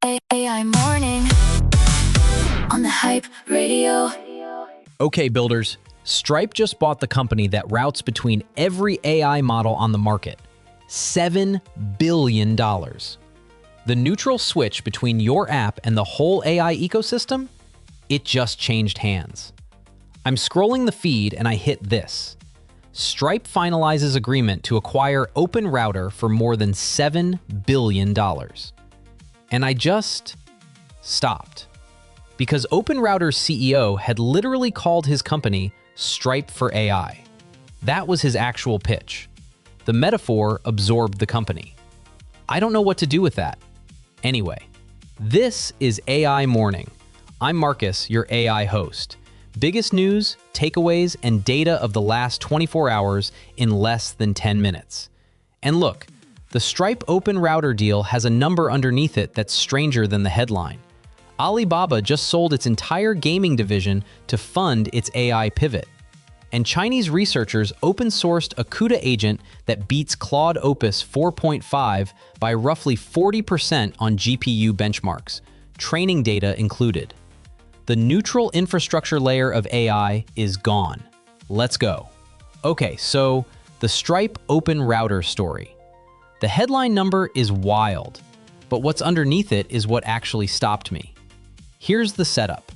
AI morning on the Hype Radio. Okay, builders, Stripe just bought the company that routes between every AI model on the market. $7 billion. The neutral switch between your app and the whole AI ecosystem? It just changed hands. I'm scrolling the feed and I hit this. Stripe finalizes agreement to acquire OpenRouter for more than $7 billion. And I just stopped. Because OpenRouter's CEO had literally called his company Stripe for AI. That was his actual pitch. The metaphor absorbed the company. I don't know what to do with that. Anyway, this is AI Morning. I'm Marcus, your AI host. Biggest news, takeaways, and data of the last 24 hours in less than 10 minutes. And look, the Stripe-OpenRouter deal has a number underneath it that's stranger than the headline. Alibaba just sold its entire gaming division to fund its AI pivot. And Chinese researchers open-sourced a CUDA agent that beats Claude Opus 4.5 by roughly 40% on GPU benchmarks, training data included. The neutral infrastructure layer of AI is gone. Let's go. Okay, so the Stripe-OpenRouter story. The headline number is wild, but what's underneath it is what actually stopped me. Here's the setup.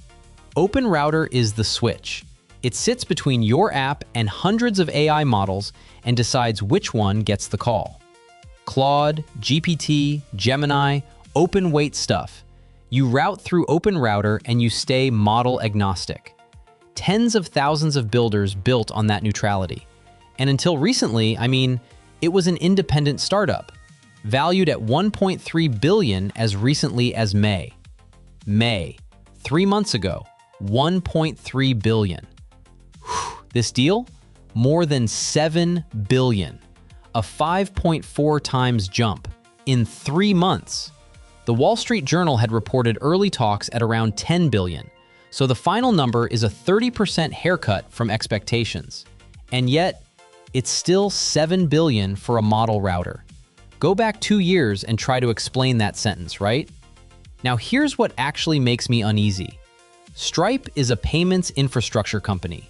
OpenRouter is the switch. It sits between your app and hundreds of AI models and decides which one gets the call. Claude, GPT, Gemini, open weight stuff. You route through OpenRouter and you stay model agnostic. Tens of thousands of builders built on that neutrality. And until recently, it was an independent startup, valued at $1.3 billion as recently as May. 3 months ago, $1.3 billion. This deal? More than $7 billion. A 5.4 times jump in 3 months. The Wall Street Journal had reported early talks at around $10 billion, so the final number is a 30% haircut from expectations. And yet, it's still $7 billion for a model router. Go back 2 years and try to explain that sentence, right? Now here's what actually makes me uneasy. Stripe is a payments infrastructure company.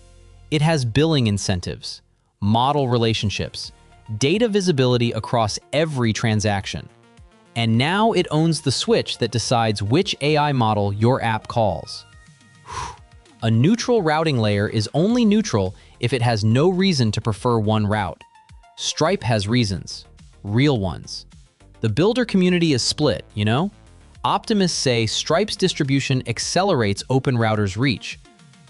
It has billing incentives, model relationships, data visibility across every transaction. And now it owns the switch that decides which AI model your app calls. A neutral routing layer is only neutral if it has no reason to prefer one route. Stripe has reasons, real ones. The builder community is split, you know? Optimists say Stripe's distribution accelerates OpenRouter's reach,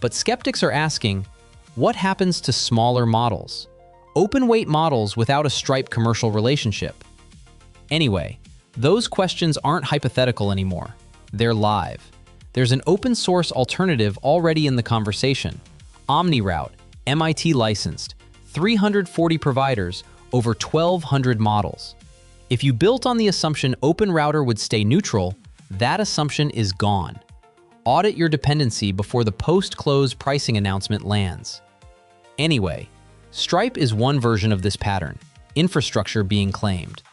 but skeptics are asking, what happens to smaller models? Open weight models without a Stripe commercial relationship? Anyway, those questions aren't hypothetical anymore. They're live. There's an open source alternative already in the conversation. OmniRoute, MIT licensed, 340 providers, over 1,200 models. If you built on the assumption OpenRouter would stay neutral, that assumption is gone. Audit your dependency before the post-close pricing announcement lands. Anyway, Stripe is one version of this pattern, infrastructure being claimed.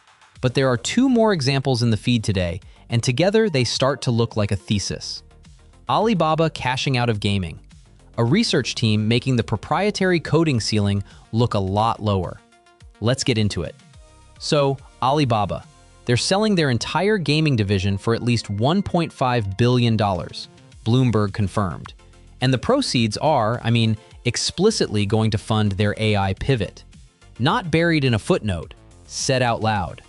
But there are 2 more examples in the feed today, and together they start to look like a thesis. Alibaba cashing out of gaming. A research team making the proprietary coding ceiling look a lot lower. Let's get into it. So, Alibaba. They're selling their entire gaming division for at least $1.5 billion, Bloomberg confirmed. And the proceeds are, explicitly going to fund their AI pivot. Not buried in a footnote, said out loud.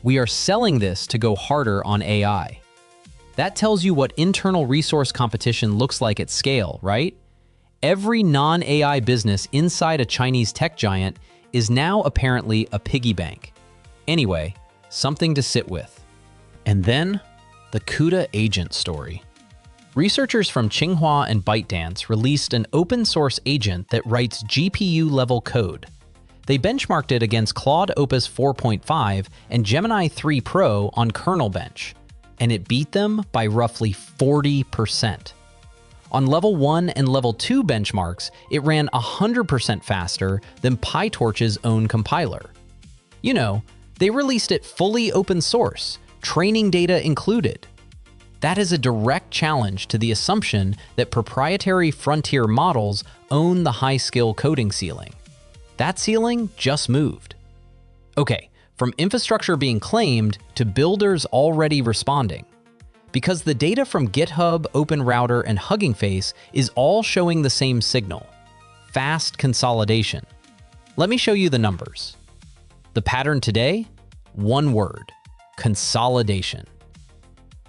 We are selling this to go harder on AI. That tells you what internal resource competition looks like at scale, right? Every non-AI business inside a Chinese tech giant is now apparently a piggy bank. Anyway, something to sit with. And then, the CUDA agent story. Researchers from Tsinghua and ByteDance released an open-source agent that writes GPU-level code. They benchmarked it against Claude Opus 4.5 and Gemini 3 Pro on kernel bench, and it beat them by roughly 40%. On level 1 and level 2 benchmarks, it ran 100% faster than PyTorch's own compiler. You know, they released it fully open source, training data included. That is a direct challenge to the assumption that proprietary frontier models own the high-skill coding ceiling. That ceiling just moved. Okay, from infrastructure being claimed to builders already responding. Because the data from GitHub, OpenRouter, and HuggingFace is all showing the same signal: fast consolidation. Let me show you the numbers. The pattern today? One word: consolidation.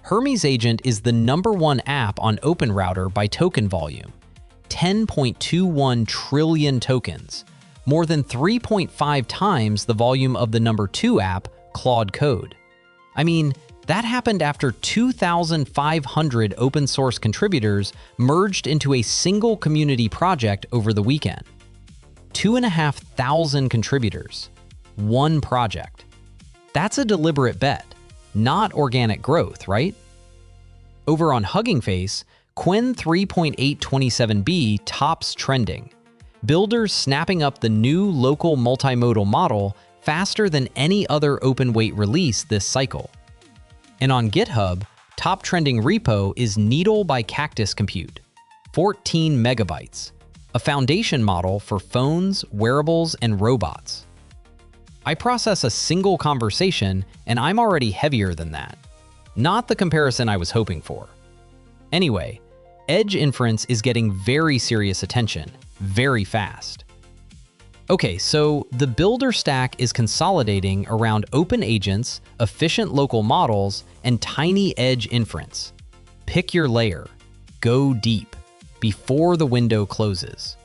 Hermes Agent is the #1 app on OpenRouter by token volume, 10.21 trillion tokens, more than 3.5 times the volume of the #2 app, Claude Code. I mean, that happened after 2,500 open source contributors merged into a single community project over the weekend. 2,500 contributors, one project. That's a deliberate bet, not organic growth, right? Over on HuggingFace, Qwen 3.827b tops trending. Builders snapping up the new local multimodal model faster than any other open weight release this cycle. And on GitHub, top trending repo is Needle by Cactus Compute, 14 megabytes, a foundation model for phones, wearables, and robots. I process a single conversation, and I'm already heavier than that. Not the comparison I was hoping for. Anyway, edge inference is getting very serious attention, very fast. Okay, so the builder stack is consolidating around open agents, efficient local models, and tiny edge inference. Pick your layer. Go deep before the window closes.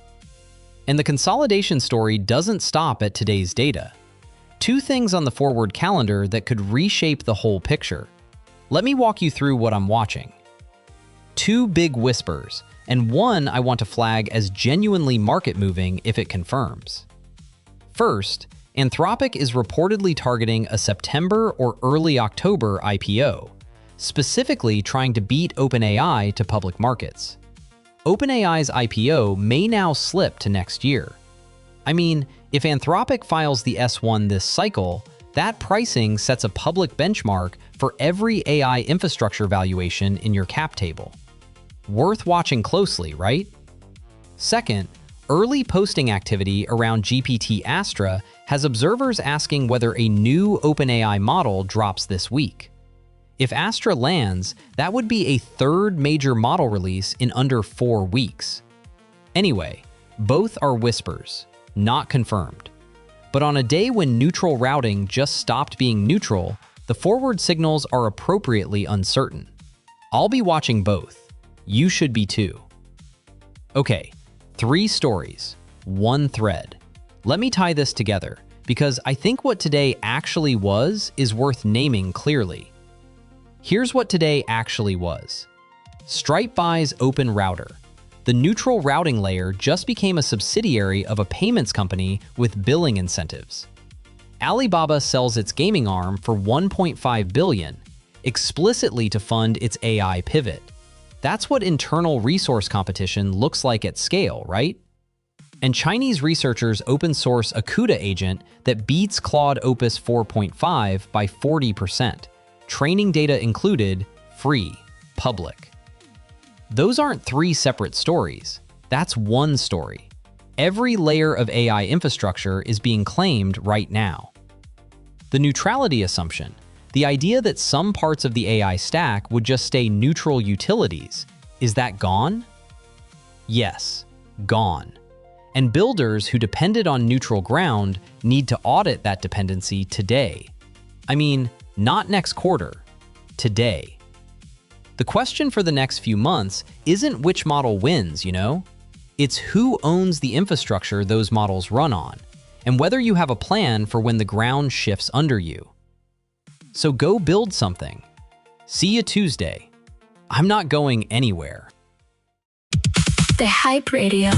And the consolidation story doesn't stop at today's data. Two things on the forward calendar that could reshape the whole picture. Let me walk you through what I'm watching. Two big whispers, and one I want to flag as genuinely market-moving if it confirms. First, Anthropic is reportedly targeting a September or early October IPO, specifically trying to beat OpenAI to public markets. OpenAI's IPO may now slip to next year. I mean, if Anthropic files the S1 this cycle, that pricing sets a public benchmark for every AI infrastructure valuation in your cap table. Worth watching closely, right? Second, early posting activity around GPT-Astra has observers asking whether a new OpenAI model drops this week. If Astra lands, that would be a third major model release in under 4 weeks. Anyway, both are whispers, not confirmed. But on a day when neutral routing just stopped being neutral, the forward signals are appropriately uncertain. I'll be watching both. You should be too. Okay, 3 stories, 1 thread. Let me tie this together, because I think what today actually was is worth naming clearly. Here's what today actually was. Stripe buys OpenRouter. The neutral routing layer just became a subsidiary of a payments company with billing incentives. Alibaba sells its gaming arm for $1.5 billion, explicitly to fund its AI pivot. That's what internal resource competition looks like at scale, right? And Chinese researchers open source a CUDA agent that beats Claude Opus 4.5 by 40%. Training data included, free, public. Those aren't 3 separate stories. That's one story. Every layer of AI infrastructure is being claimed right now. The neutrality assumption, the idea that some parts of the AI stack would just stay neutral utilities, is that gone? Yes, gone. And builders who depended on neutral ground need to audit that dependency today. I mean, not next quarter, today. The question for the next few months isn't which model wins, you know? It's who owns the infrastructure those models run on, and whether you have a plan for when the ground shifts under you. So go build something. See you Tuesday. I'm not going anywhere. The Hype Radio.